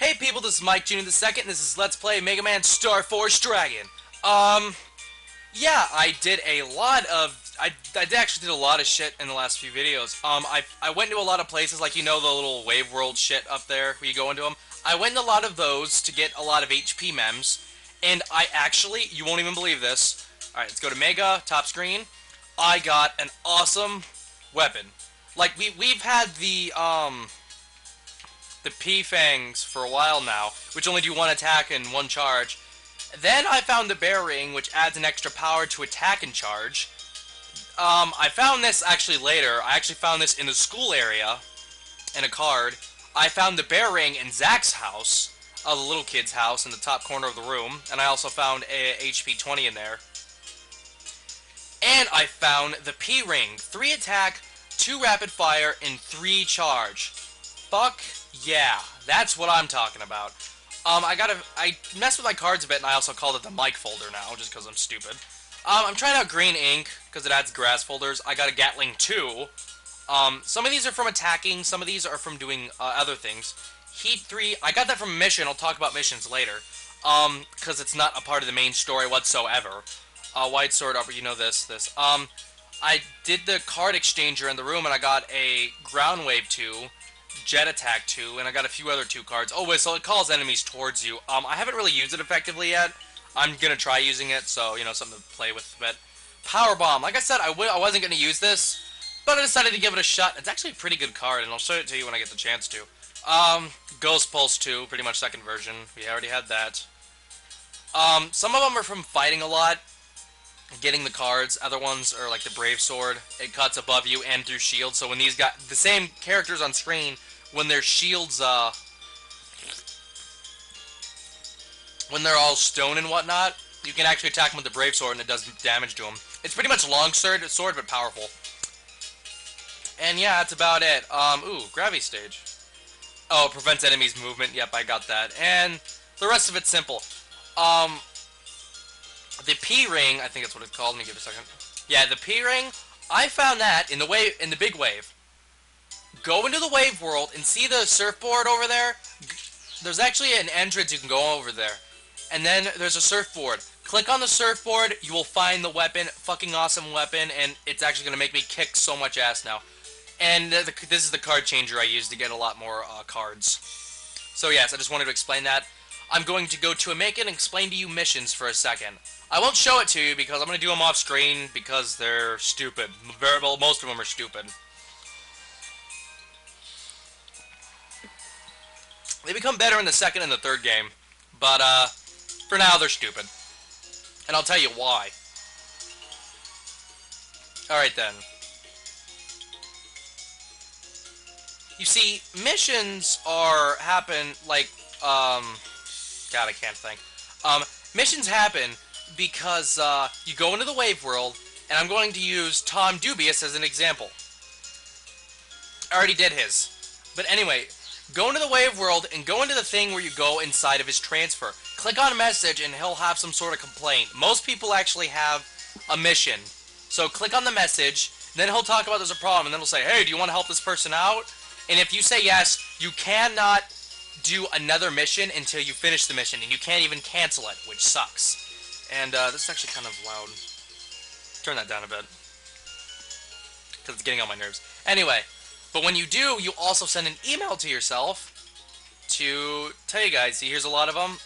Hey people, this is Mike Jr. the Second. This is Let's Play Megaman Starforce Dragon. Yeah, I did a lot of... I actually did a lot of shit in the last few videos. I went to a lot of places, like, you know, the little wave world shit up there, where you go into them. I went to a lot of those to get a lot of HP mems, and I actually, you won't even believe this. Alright, let's go to Mega, top screen. I got an awesome weapon. Like, we've had the P-fangs for a while now, which only do one attack and one charge. Then I found the bear ring, which adds an extra power to attack and charge. I found this actually later. I actually found this in the school area, in a card. I found the bear ring in Zach's house, the little kid's house, in the top corner of the room, and I also found a HP 20 in there. And I found the P ring, 3 attack, 2 rapid fire, and 3 charge. Fuck yeah, that's what I'm talking about. I messed with my cards a bit, and I also called it the mic folder now, just because I'm stupid. I'm trying out green ink, because it adds grass folders. I got a Gatling 2. Some of these are from attacking, some of these are from doing other things. Heat 3, I got that from a mission. I'll talk about missions later, because it's not a part of the main story whatsoever. White Sword Upper, you know this. I did the card exchanger in the room, and I got a Ground Wave 2, Jet Attack 2, and I got a few other 2 cards. Oh, wait, so it calls enemies towards you. I haven't really used it effectively yet. I'm gonna try using it, so, you know, something to play with a bit. Power Bomb. Like I said, I wasn't gonna use this, but I decided to give it a shot. It's actually a pretty good card, and I'll show it to you when I get the chance to. Ghost Pulse 2, pretty much second version. We already had that. Some of them are from fighting a lot, getting the cards. Other ones are like the Brave Sword. It cuts above you and through shields, so when these got the same characters on screen, when their shields, when they're all stone and whatnot, you can actually attack them with the Brave Sword and it does damage to them. It's pretty much a long sword, but powerful. And yeah, that's about it. Ooh, Gravity Stage. Oh, it prevents enemies' movement. Yep, I got that. And the rest of it's simple. The P-ring, I think that's what it's called. Let me give it a second. Yeah, the P-ring, I found that in the big wave. Go into the wave world and see the surfboard over there. There's actually an entrance you can go over there. And then there's a surfboard. Click on the surfboard, you will find the weapon. Fucking awesome weapon, and it's actually going to make me kick so much ass now. And this is the card changer I use to get a lot more cards. So yes, I just wanted to explain that. I'm going to go to a make and explain to you missions for a second. I won't show it to you because I'm going to do them off screen because they're stupid. Well, most of them are stupid. They become better in the second and the third game, but for now they're stupid. And I'll tell you why. Alright then. You see, missions happen like, God, I can't think. Missions happen because you go into the wave world, and I'm going to use Tom Dubious as an example. I already did his. But anyway, go into the wave world and go into the thing where you go inside of his transfer. Click on a message and he'll have some sort of complaint. Most people actually have a mission. So click on the message, then he'll talk about there's a problem, and then he'll say, hey, do you want to help this person out? And if you say yes, you cannot do another mission until you finish the mission, and you can't even cancel it, which sucks. And this is actually kind of loud. Turn that down a bit, because it's getting on my nerves. Anyway, but when you do, you also send an email to yourself to tell you guys, see, here's a lot of them.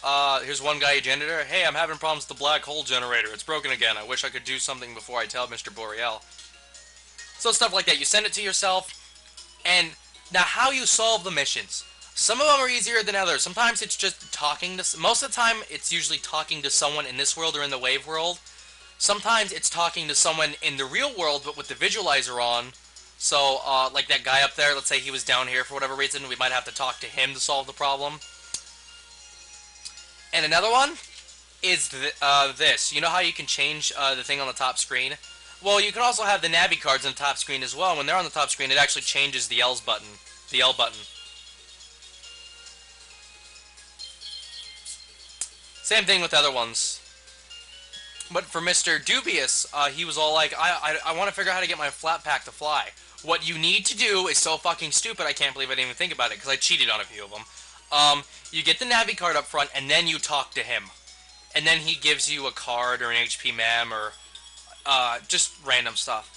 Here's one guy, a janitor. Hey, I'm having problems with the black hole generator. It's broken again. I wish I could do something before I tell Mr. Boreal. So stuff like that. You send it to yourself, and now how you solve the missions. Some of them are easier than others. Sometimes it's just talking to... Most of the time, it's usually talking to someone in this world or in the wave world. Sometimes it's talking to someone in the real world, but with the visualizer on. So, like that guy up there, let's say he was down here for whatever reason, we might have to talk to him to solve the problem. And another one is this. You know how you can change the thing on the top screen? Well, you can also have the Navi cards on the top screen as well. When they're on the top screen, it actually changes the L button. The L button. Same thing with other ones. But for Mr. Dubious, he was all like, I want to figure out how to get my flat pack to fly. What you need to do is so fucking stupid, I can't believe I didn't even think about it, because I cheated on a few of them. You get the Navi card up front, and then you talk to him. And then he gives you a card or an HP mem or just random stuff.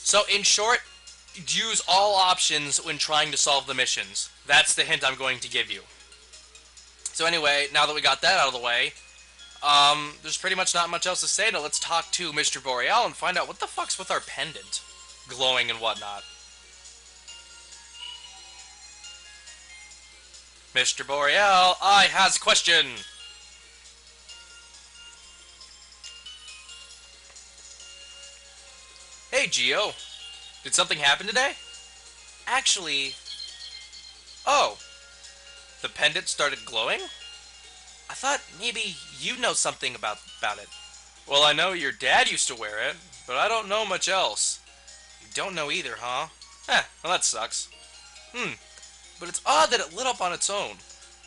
So, in short, use all options when trying to solve the missions. That's the hint I'm going to give you. So anyway, now that we got that out of the way, there's pretty much not much else to say. Now let's talk to Mr. Boreal and find out what the fuck's with our pendant. Glowing and whatnot. Mr. Boreal, I has question. Hey, Geo. Did something happen today? Actually... Oh. The pendant started glowing? I thought maybe you know something about it. Well, I know your dad used to wear it, but I don't know much else. You don't know either, huh? Well that sucks. But it's odd that it lit up on its own.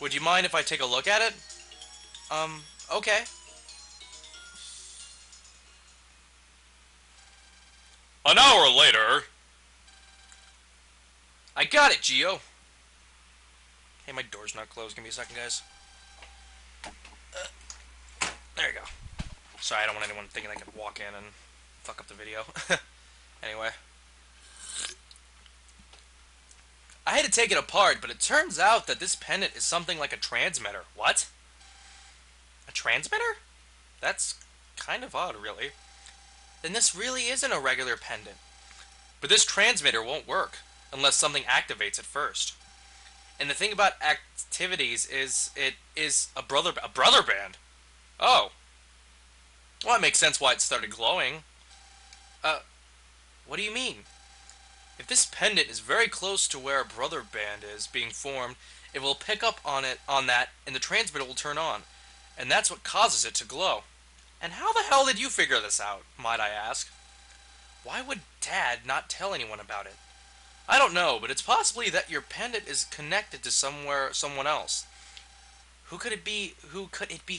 Would you mind if I take a look at it? Okay. An hour later... I got it, Geo. Hey, my door's not closed. Give me a second, guys. There you go. Sorry, I don't want anyone thinking I can walk in and fuck up the video. Anyway. I had to take it apart, but it turns out that this pendant is something like a transmitter. What? A transmitter? That's kind of odd, really. Then this really isn't a regular pendant. But this transmitter won't work unless something activates it first. And the thing about activities is it is a brother band. Oh. Well, it makes sense why it started glowing. What do you mean? If this pendant is very close to where a brother band is being formed, it will pick up on that, and the transmitter will turn on. And that's what causes it to glow. And how the hell did you figure this out, might I ask? Why would Dad not tell anyone about it? I don't know, but it's possibly that your pendant is connected to someone else. Who could it be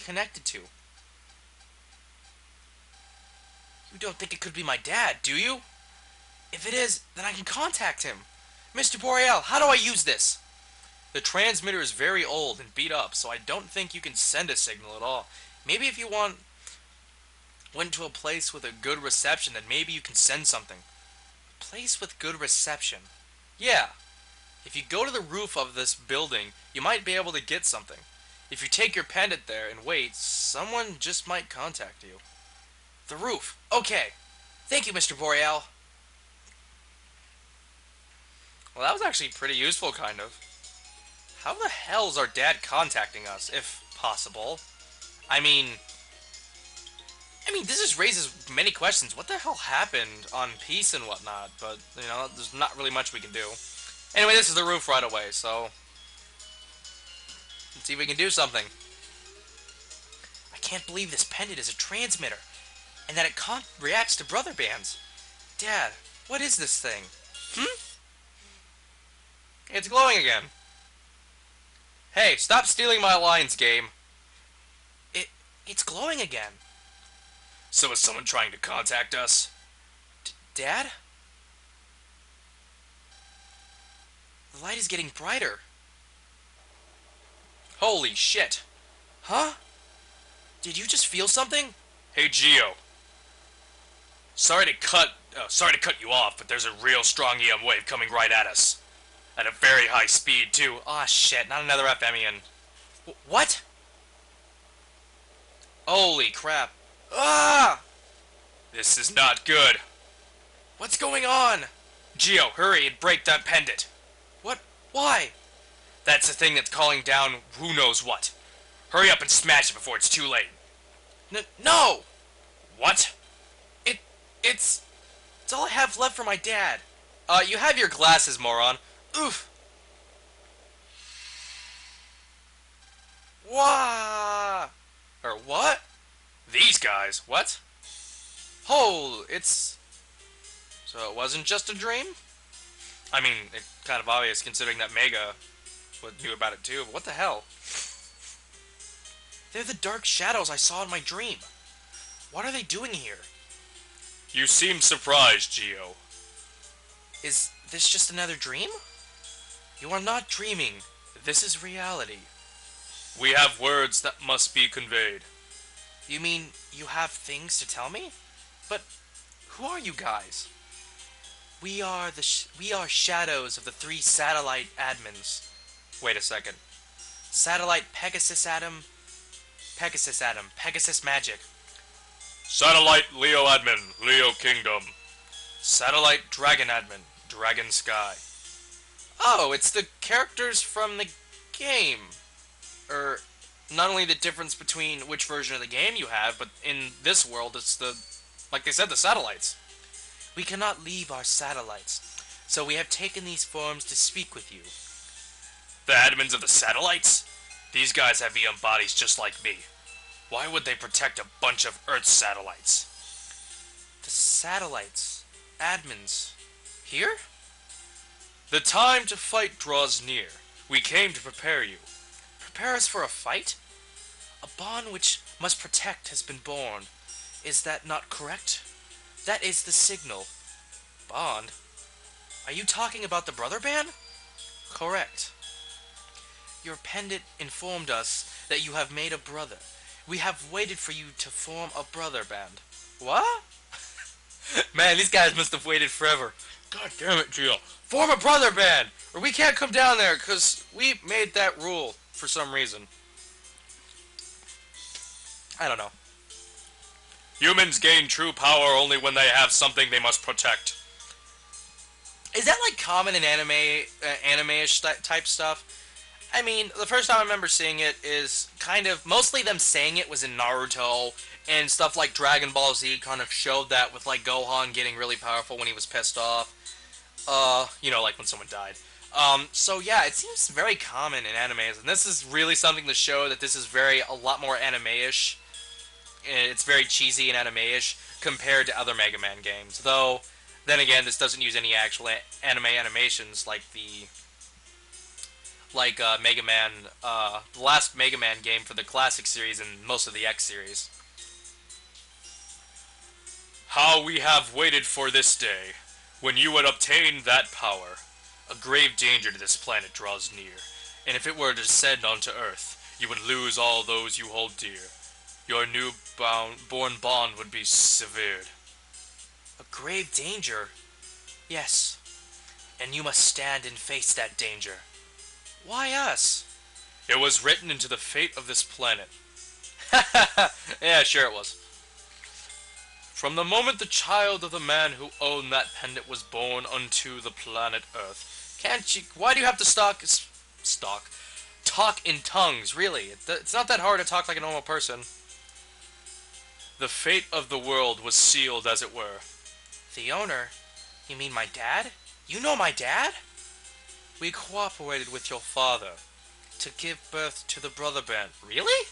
connected to? You don't think it could be my dad, do you? If it is, then I can contact him. Mr. Boreal, how do I use this? The transmitter is very old and beat up, so I don't think you can send a signal at all. Maybe if you went to a place with a good reception, then maybe you can send something. A place with good reception? Yeah. If you go to the roof of this building, you might be able to get something. If you take your pendant there and wait, someone just might contact you. The roof. Okay. Thank you, Mr. Boreal. Well, that was actually pretty useful, kind of. How the hell is our dad contacting us, if possible? I mean, this just raises many questions. What the hell happened on Peace and whatnot? But, you know, there's not really much we can do. Anyway, this is the roof right away, so... let's see if we can do something. I can't believe this pendant is a transmitter, and that it reacts to brother bands. Dad, what is this thing? It's glowing again. Hey, stop stealing my lines, game. It's glowing again. So is someone trying to contact us? Dad? The light is getting brighter. Holy shit. Huh? Did you just feel something? Hey, Geo. Sorry to cut you off, but there's a real strong EM wave coming right at us. At a very high speed, too. Aw, shit, not another FMian. What? Holy crap. Ah! This is not good. What's going on? Geo, hurry and break that pendant. What? Why? That's the thing that's calling down who knows what. Hurry up and smash it before it's too late. No! What? It's all I have left for my dad. You have your glasses, moron. Oof. Wah! Or what? These guys? What? Oh, so it wasn't just a dream? I mean, it's kind of obvious considering that Mega knew about it too, but what the hell? They're the dark shadows I saw in my dream. What are they doing here? You seem surprised, Geo. Is this just another dream? You are not dreaming. This is reality. We have words that must be conveyed. You mean you have things to tell me? But who are you guys? We are shadows of the three satellite admins. Wait a second. Satellite Pegasus Magic. Satellite Leo Admin, Leo Kingdom. Satellite Dragon Admin, Dragon Sky. Oh, it's the characters from the game. Not only the difference between which version of the game you have, but in this world, it's like they said, the satellites. We cannot leave our satellites, so we have taken these forms to speak with you. The admins of the satellites? These guys have EM bodies just like me. Why would they protect a bunch of Earth satellites? The satellites, admins, here? The time to fight draws near. We came to prepare you. Prepare us for a fight? A bond which must protect has been born. Is that not correct? That is the signal. Bond? Are you talking about the brother band? Correct. Your pendant informed us that you have made a brother. We have waited for you to form a brother band. What? Man, these guys must have waited forever. God damn it, Gio. Form a brother band! Or we can't come down there, because we made that rule for some reason. I don't know. Humans gain true power only when they have something they must protect. Is that like common in anime-ish type stuff? I mean, the first time I remember seeing it is kind of, mostly them saying it was in Naruto, and stuff like Dragon Ball Z kind of showed that with like Gohan getting really powerful when he was pissed off. You know, like when someone died. So yeah, it seems very common in animes, and this is really something to show that this is a lot more anime-ish. It's very cheesy and anime-ish compared to other Mega Man games. Though, then again, this doesn't use any actual anime animations like Mega Man, the last Mega Man game for the classic series and most of the X series. How we have waited for this day, when you would obtain that power. A grave danger to this planet draws near, and if it were to descend onto Earth, you would lose all those you hold dear. Your born bond would be severed. A grave danger? Yes. And you must stand and face that danger. Why us? It was written into the fate of this planet. Yeah, sure it was. From the moment the child of the man who owned that pendant was born unto the planet Earth. Why do you have to talk in tongues, really? It's not that hard to talk like a normal person. The fate of the world was sealed, as it were. The owner? You mean my dad? You know my dad? We cooperated with your father to give birth to the brother band. Really?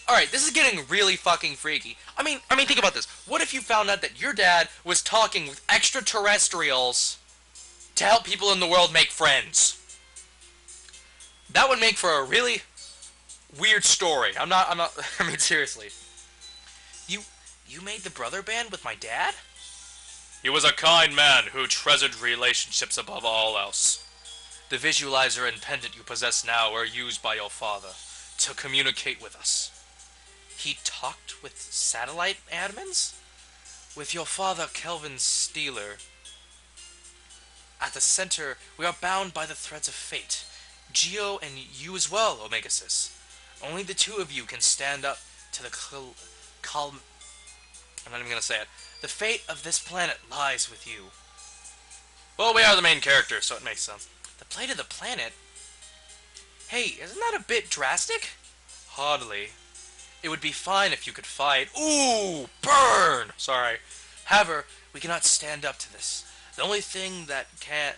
Alright, this is getting really fucking freaky. I mean, think about this. What if you found out that your dad was talking with extraterrestrials to help people in the world make friends? That would make for a really weird story. I mean, seriously. You made the brother band with my dad? He was a kind man who treasured relationships above all else. The visualizer and pendant you possess now were used by your father to communicate with us. He talked with satellite admins? With your father, Kelvin Steeler. At the center, we are bound by the threads of fate. Geo and you as well, Omega-xis. Only the two of you can stand up to the I'm not even gonna say it. The fate of this planet lies with you. Well, we are the main character, so it makes sense. The fate of the planet? Hey, isn't that a bit drastic? Hardly. It would be fine if you could fight. Ooh, burn! Sorry. However, we cannot stand up to this. The only thing that can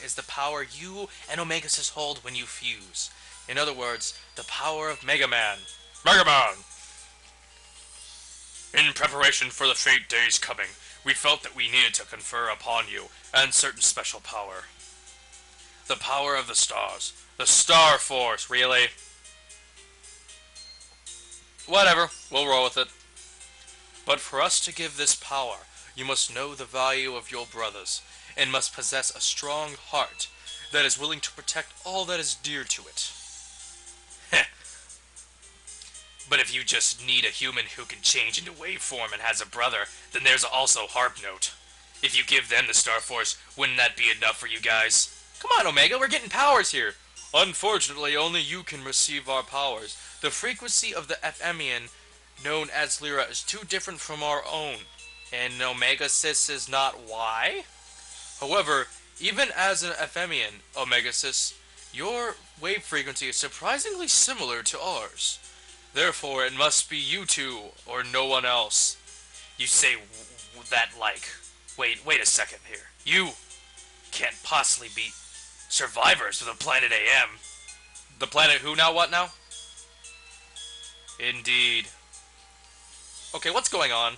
is the power you and Omega-xis hold when you fuse. In other words, the power of Mega Man. Mega Man! In preparation for the fate days coming, we felt that we needed to confer upon you and certain special power. The power of the stars. The Starforce, really? Whatever, we'll roll with it. But for us to give this power, you must know the value of your brothers, and must possess a strong heart. that is willing to protect all that is dear to it. But if you just need a human who can change into wave form and has a brother, then there's also Harp Note. If you give them the Starforce, wouldn't that be enough for you guys? Come on, Omega, we're getting powers here. Unfortunately, only you can receive our powers. The frequency of the Femian, known as Lyra, is too different from our own. And Omega-xis is not why? However, even as an Femian, Omega-xis, your wave frequency is surprisingly similar to ours. Therefore, it must be you two, or no one else. You say that like... Wait a second here. You can't possibly be survivors of the planet AM. The planet who now, what now? Indeed. Okay, what's going on?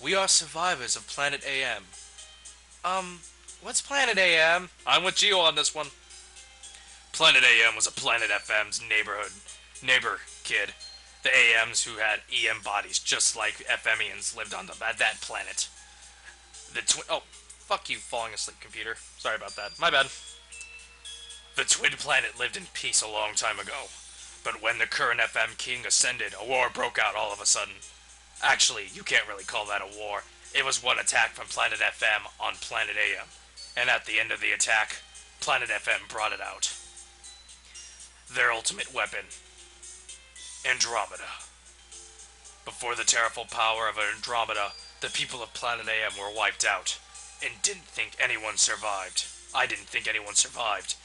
We are survivors of planet AM. What's planet AM? I'm with Geo on this one. Planet AM was a Planet FM's neighbor kid. The AMs who had EM bodies, just like FMians, lived on that planet. Oh, fuck you, falling asleep, computer. Sorry about that. My bad. The twin planet lived in peace a long time ago. But when the current FM king ascended, a war broke out all of a sudden. Actually, you can't really call that a war. It was one attack from Planet FM on Planet AM. And at the end of the attack, Planet FM brought it out. Their ultimate weapon, Andromeda. Before the terrible power of Andromeda, the people of Planet AM were wiped out, and didn't think anyone survived. I didn't think anyone survived.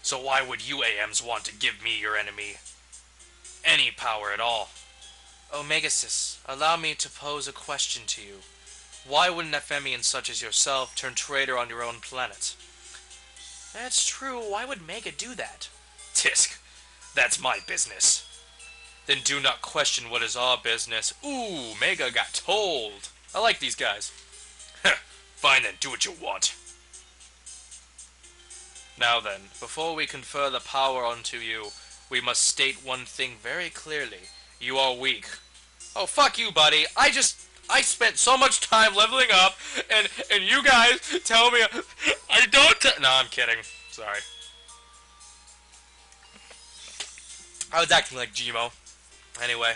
So why would you AMs want to give me, your enemy, any power at all? Omega-xis, allow me to pose a question to you. Why wouldn't Femians such as yourself turn traitor on your own planet? That's true, why would Mega do that? Tisk, that's my business. Then do not question what is our business. Ooh, Mega got told. I like these guys. Fine then, do what you want. Now then, before we confer the power onto you, we must state one thing very clearly. You are weak. Oh, fuck you, buddy. I spent so much time leveling up, and you guys tell me I don't No, I'm kidding. Sorry. I was acting like Gmo. Anyway.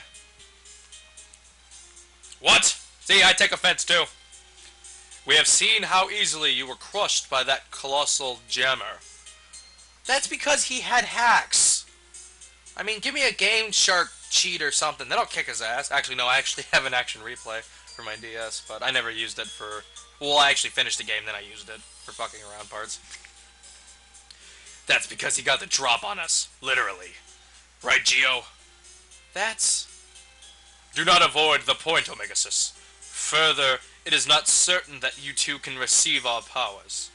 What? See, I take offense too. We have seen how easily you were crushed by that colossal jammer. That's because he had hacks. I mean, give me a Game Shark cheat or something, then I'll kick his ass. Actually, no, I actually have an action replay for my DS, but I never used it for... Well, I actually finished the game, then I used it for fucking around parts. That's because he got the drop on us, literally. Right, Geo? That's... Do not avoid the point, Omega-xis. Further, it is not certain that you two can receive our powers.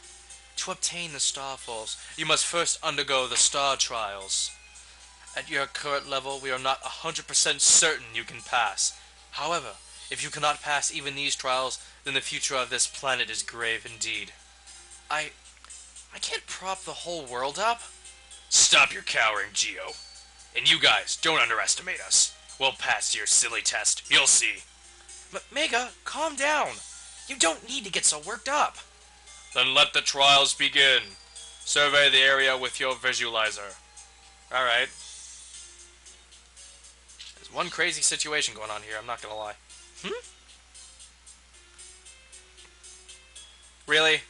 To obtain the Starforce, you must first undergo the Star Trials. At your current level, we are not 100% certain you can pass. However, if you cannot pass even these trials, then the future of this planet is grave indeed. I can't prop the whole world up. Stop your cowering, Geo. And you guys, don't underestimate us. We'll pass your silly test. You'll see. Mega, calm down. You don't need to get so worked up. Then let the trials begin. Survey the area with your visualizer. Alright. There's one crazy situation going on here, I'm not gonna lie. Really?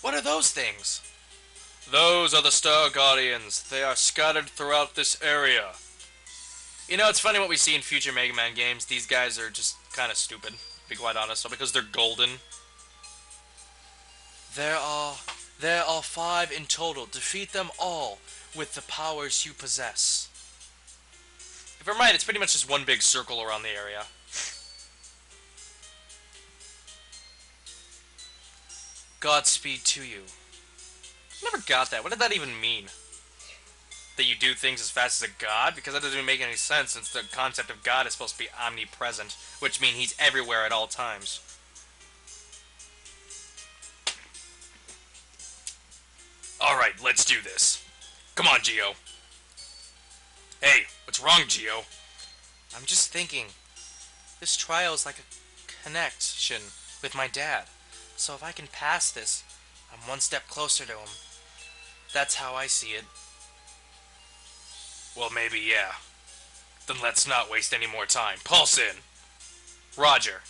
What are those things? Those are the Star Guardians. They are scattered throughout this area. You know, it's funny what we see in future Mega Man games. These guys are just kind of stupid, to be quite honest, so because they're golden. There are 5 in total. Defeat them all with the powers you possess. If I'm right, it's pretty much just one big circle around the area. Godspeed to you. Never got that. What did that even mean? That you do things as fast as a god? Because that doesn't even make any sense, since the concept of God is supposed to be omnipresent, which means he's everywhere at all times. Alright, let's do this. Come on, Geo. Hey, what's wrong, Geo? I'm just thinking. This trial is like a connection with my dad. So if I can pass this, I'm one step closer to him. That's how I see it. Well, maybe, yeah. Then let's not waste any more time. Pulse in! Roger.